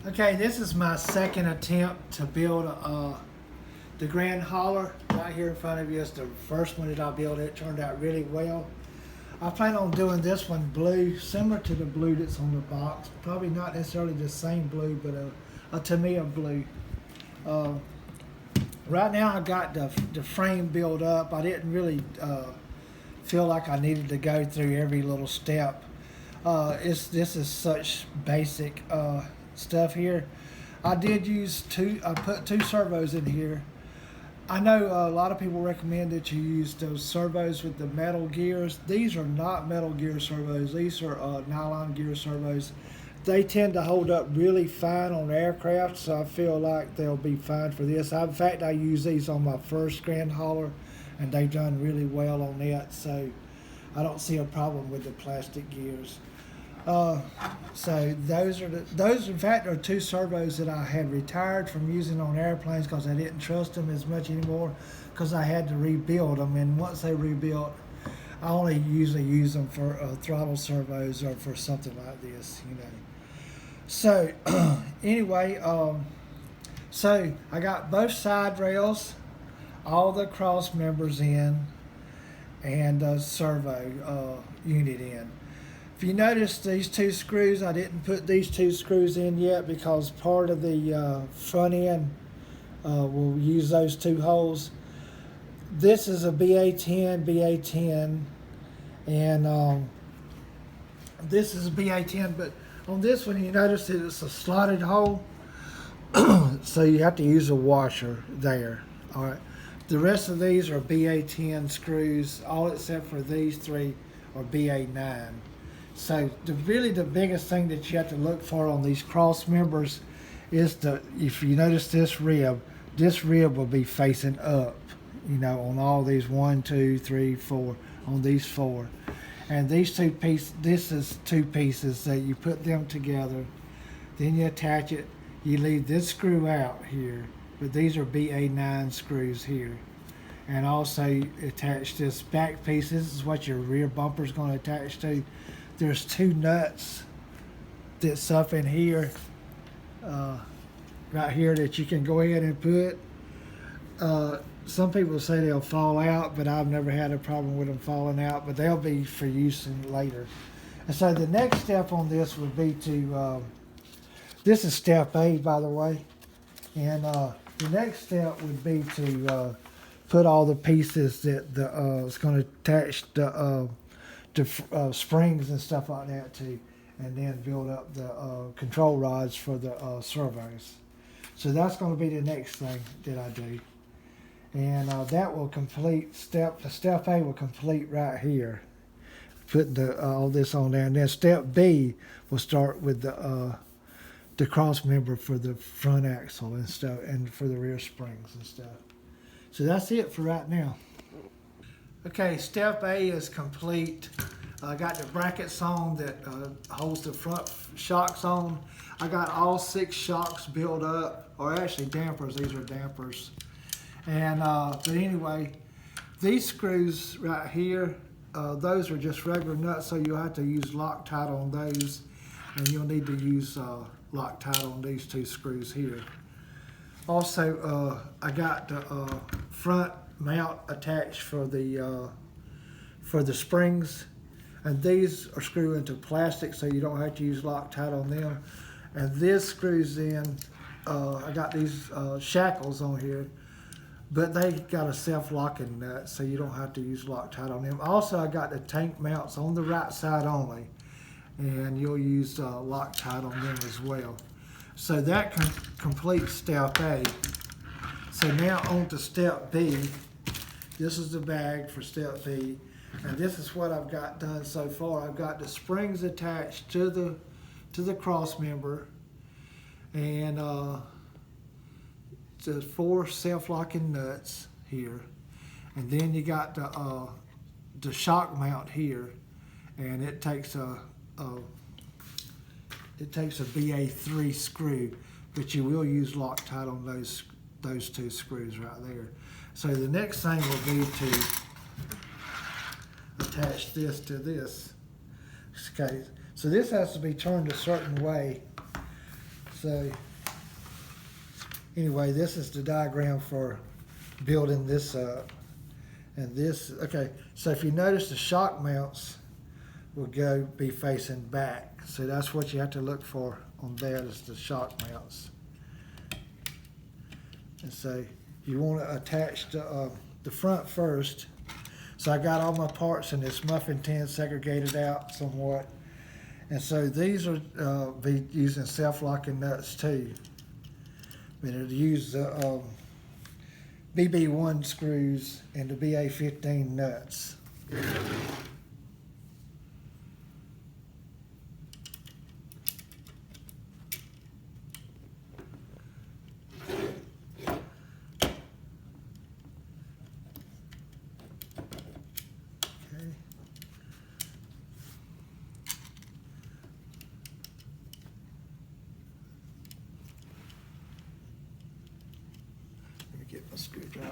Okay, this is my second attempt to build the Grand Hauler. Right here in front of you is the first one that I built. It turned out really well. I plan on doing this one blue, similar to the blue that's on the box. Probably not necessarily the same blue, but a Tamiya blue. Uh, right now I got the frame built up. I didn't really feel like I needed to go through every little step. This is such basic stuff here. I did use I put two servos in here. I know a lot of people recommend that you use those servos with the metal gears. These are not metal gear servos. These are nylon gear servos. They tend to hold up really fine on aircraft, so I feel like they'll be fine for this. In fact, I used these on my first Grand Hauler, and they've done really well on that, so I don't see a problem with the plastic gears. So those in fact are two servos that I had retired from using on airplanes because I didn't trust them as much anymore because I had to rebuild them, and once they rebuilt, I only usually use them for throttle servos or for something like this, you know. So anyway, so I got both side rails, all the cross members in, and the servo unit in. If you notice these two screws, I didn't put these two screws in yet because part of the front end will use those two holes. This is a BA10, and this is a BA10, but on this one you notice that it's a slotted hole, so you have to use a washer there. All right. The rest of these are BA10 screws, all except for these three are BA9. So really the biggest thing that you have to look for on these cross members is if you notice this rib will be facing up, you know, on all these 1, 2, 3, 4, on these four. And these two pieces, this is two pieces that you put them together, then you attach it, you leave this screw out here, but these are BA9 screws here. And also you attach this back piece, this is what your rear bumper is going to attach to. There's two nuts that's up in here, right here, that you can go ahead and put. Some people say they'll fall out, but I've never had a problem with them falling out, but they'll be for use later. And so the next step on this would be to, this is step A, by the way, and the next step would be to put all the pieces that it's going to attach the springs and stuff like that to, and then build up the control rods for the servos. So that's going to be the next thing that I do, and that will complete step A will complete right here, putting all this on there, and then step B will start with the cross member for the front axle and stuff, and for the rear springs and stuff. So that's it for right now. Okay, step A is complete. I got the brackets on that holds the front shocks on. I got all 6 shocks built up, or actually dampers. These are dampers. And but anyway, these screws right here, those are just regular nuts, so you'll have to use Loctite on those, and you'll need to use Loctite on these 2 screws here. Also, I got the front mount attached for the springs, and these are screwed into plastic, so you don't have to use Loctite on them. And this screws in, I got these shackles on here, but they got a self-locking nut, so you don't have to use Loctite on them. Also, I got the tank mounts on the right side only, and you'll use Loctite on them as well. So that completes step A. So now on to step B. This is the bag for step B, and this is what I've got done so far. I've got the springs attached to the cross member, and the 4 self-locking nuts here, and then you got the shock mount here, and it takes a BA3 screw, but you will use Loctite on those 2 screws right there. So the next thing will be to attach this to this. Okay, so this has to be turned a certain way so anyway, this is the diagram for building this up. And this, okay, so if you notice the shock mounts will be facing back. So that's what you have to look for on that, is the shock mounts. And so you want to attach the front first. So I got all my parts in this muffin tin segregated out somewhat. And so these are be using self-locking nuts too. But it'll use the BB1 screws and the BA15 nuts. Get my screwdriver.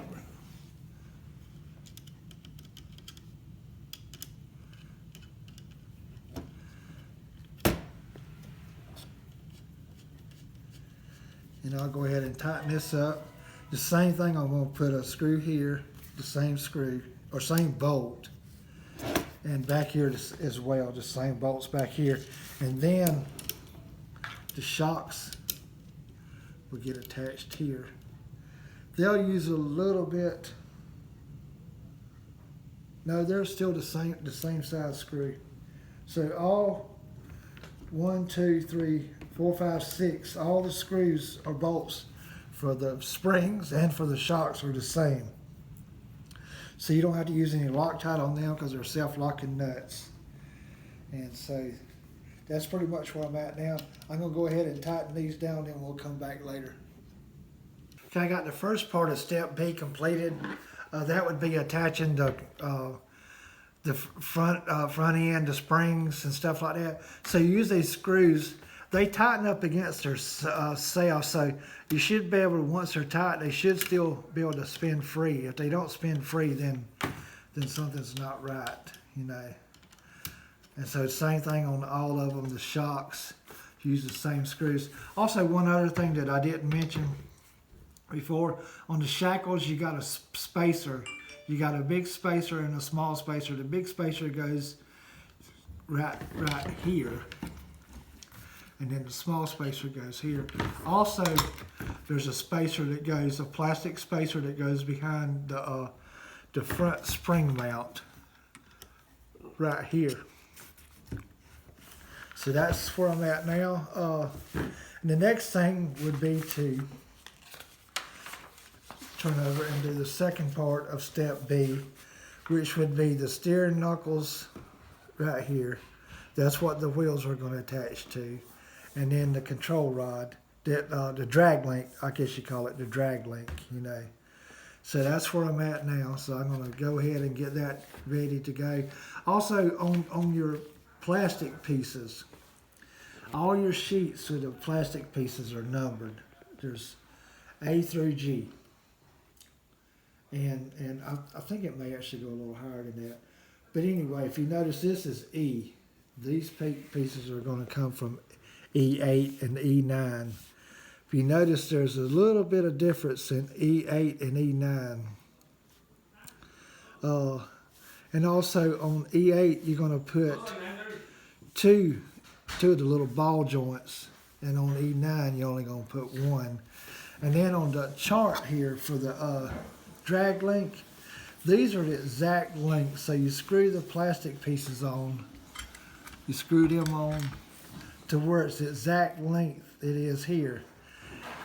And I'll go ahead and tighten this up. The same thing, I'm going to put a screw here, the same screw, or same bolt. And back here as well, the same bolts back here. And then the shocks will get attached here. They'll use a little bit. No, they're still the same size screw. So all 1, 2, 3, 4, 5, 6, all the screws or bolts for the springs and for the shocks are the same. So you don't have to use any Loctite on them because they're self-locking nuts. And so that's pretty much where I'm at now. I'm gonna go ahead and tighten these down, and we'll come back later. Okay, I got the first part of step B completed. That would be attaching the front end, the springs and stuff like that. So you use these screws. They tighten up against their self, so you should be able to, once they're tight, they should still be able to spin free. If they don't spin free, then something's not right, you know. And so same thing on all of them, the shocks, use the same screws. Also, one other thing that I didn't mention before, on the shackles, you got a spacer. You got a big spacer and a small spacer. The big spacer goes right here, and then the small spacer goes here. Also, there's a spacer that goes, a plastic spacer that goes behind the front spring mount right here. So that's where I'm at now. And the next thing would be to turn over and do the second part of step B, which would be the steering knuckles right here. That's what the wheels are going to attach to. And then the control rod, the drag link, I guess you call it the drag link, you know. So that's where I'm at now. So I'm going to go ahead and get that ready to go. Also, on your plastic pieces, all your sheets with the plastic pieces are numbered. There's A through G. And I think it may actually go a little higher than that. But anyway, if you notice, this is E. These pieces are going to come from E8 and E9. If you notice, there's a little bit of difference in E8 and E9. And also on E8, you're going to put two of the little ball joints. And on E9, you're only going to put one. And then on the chart here for the drag link, these are the exact length. So you screw the plastic pieces on, you screw them on to where it's the exact length it is here.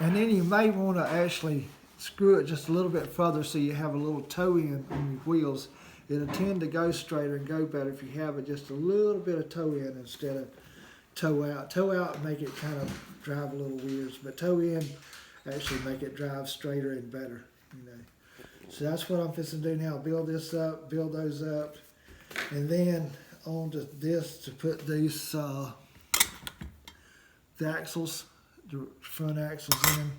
And then you may want to actually screw it just a little bit further so you have a little toe in on your wheels. It'll tend to go straighter and go better if you have it just a little bit of toe in instead of toe out. Toe out make it kind of drive a little weird, but toe in actually make it drive straighter and better, you know. So that's what I'm fixing to do now. Build this up, build those up, and then onto this to put these the axles, the front axles in,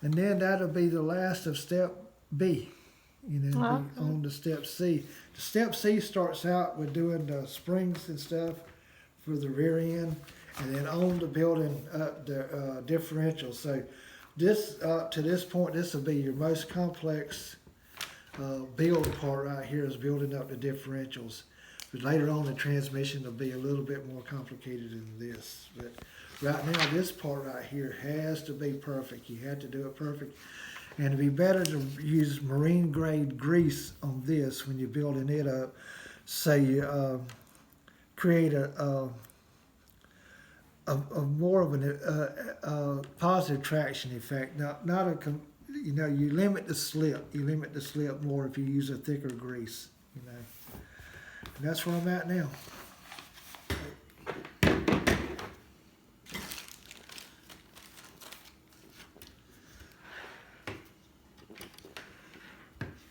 and then that'll be the last of step B. You know, on to step C. The step C starts out with doing the springs and stuff for the rear end, and then on to building up the differentials. So this up to this point, this will be your most complex build part right here, is building up the differentials. But later on, the transmission will be a little bit more complicated than this. But right now, this part right here has to be perfect. You have to do it perfect. And it'd be better to use marine grade grease on this when you're building it up, so you create a more of a positive traction effect. Not a, you know, you limit the slip. You limit the slip more if you use a thicker grease. You know, and that's where I'm at now.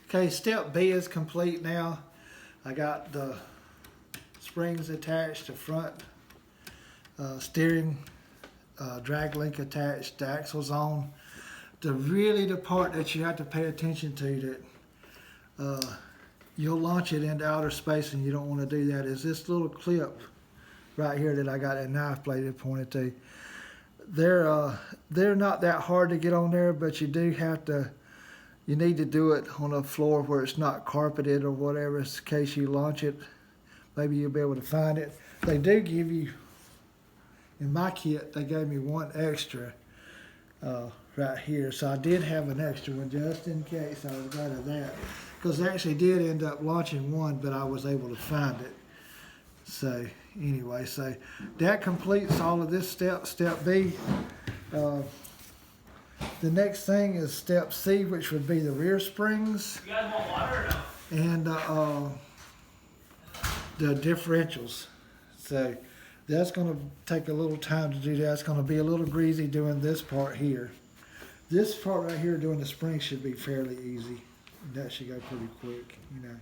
Okay, step B is complete now. I got the springs attached, the front steering drag link attached, the axles on. The part that you have to pay attention to, that you'll launch it into outer space and you don't want to do that, is this little clip right here that I got a knife blade pointed to. They're not that hard to get on there, but you do have to. You need to do it on a floor where it's not carpeted or whatever, in case you launch it. Maybe you'll be able to find it. They do give you, in my kit, they gave me one extra right here. So I did have an extra one just in case. I was glad of that. Because I actually did end up launching one, but I was able to find it. So anyway, so that completes all of this step, step B. The next thing is step C, which would be the rear springs. You guys want water or no? And the differentials. So that's going to take a little time to do that. It's going to be a little greasy doing this part here. This part right here doing the springs should be fairly easy. That should go pretty quick, you know.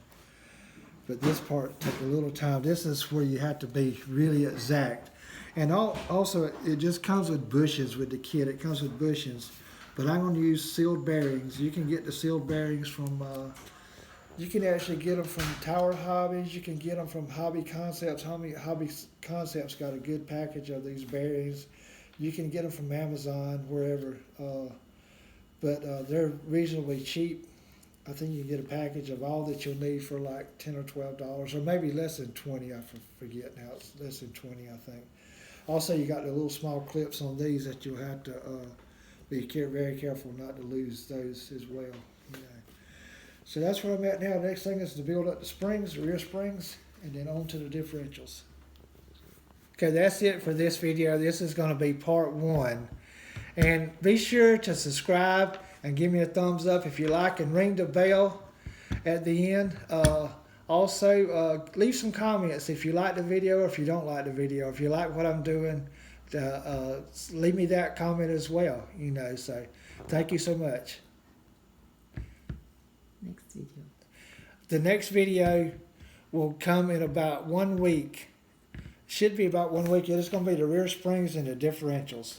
But this part take a little time. This is where you have to be really exact. And also, it just comes with bushings with the kit. It comes with bushings. But I'm going to use sealed bearings. You can get the sealed bearings from, you can actually get them from Tower Hobbies. You can get them from Hobby Concepts. Hobby Concepts got a good package of these bearings. You can get them from Amazon, wherever. But they're reasonably cheap. I think you can get a package of all that you'll need for like $10 or $12, or maybe less than 20. I forget now. It's less than 20, I think. Also, you got the little small clips on these that you'll have to be very careful not to lose those as well. You know. So that's where I'm at now. The next thing is to build up the springs, the rear springs, and then on to the differentials. Okay, that's it for this video. This is going to be part 1. And be sure to subscribe and give me a thumbs up if you like, and ring the bell at the end. Also, leave some comments if you like the video or if you don't like the video. If you like what I'm doing, leave me that comment as well. You know, so thank you so much. Next video. The next video will come in about 1 week. Should be about 1 week. It's going to be the rear springs and the differentials.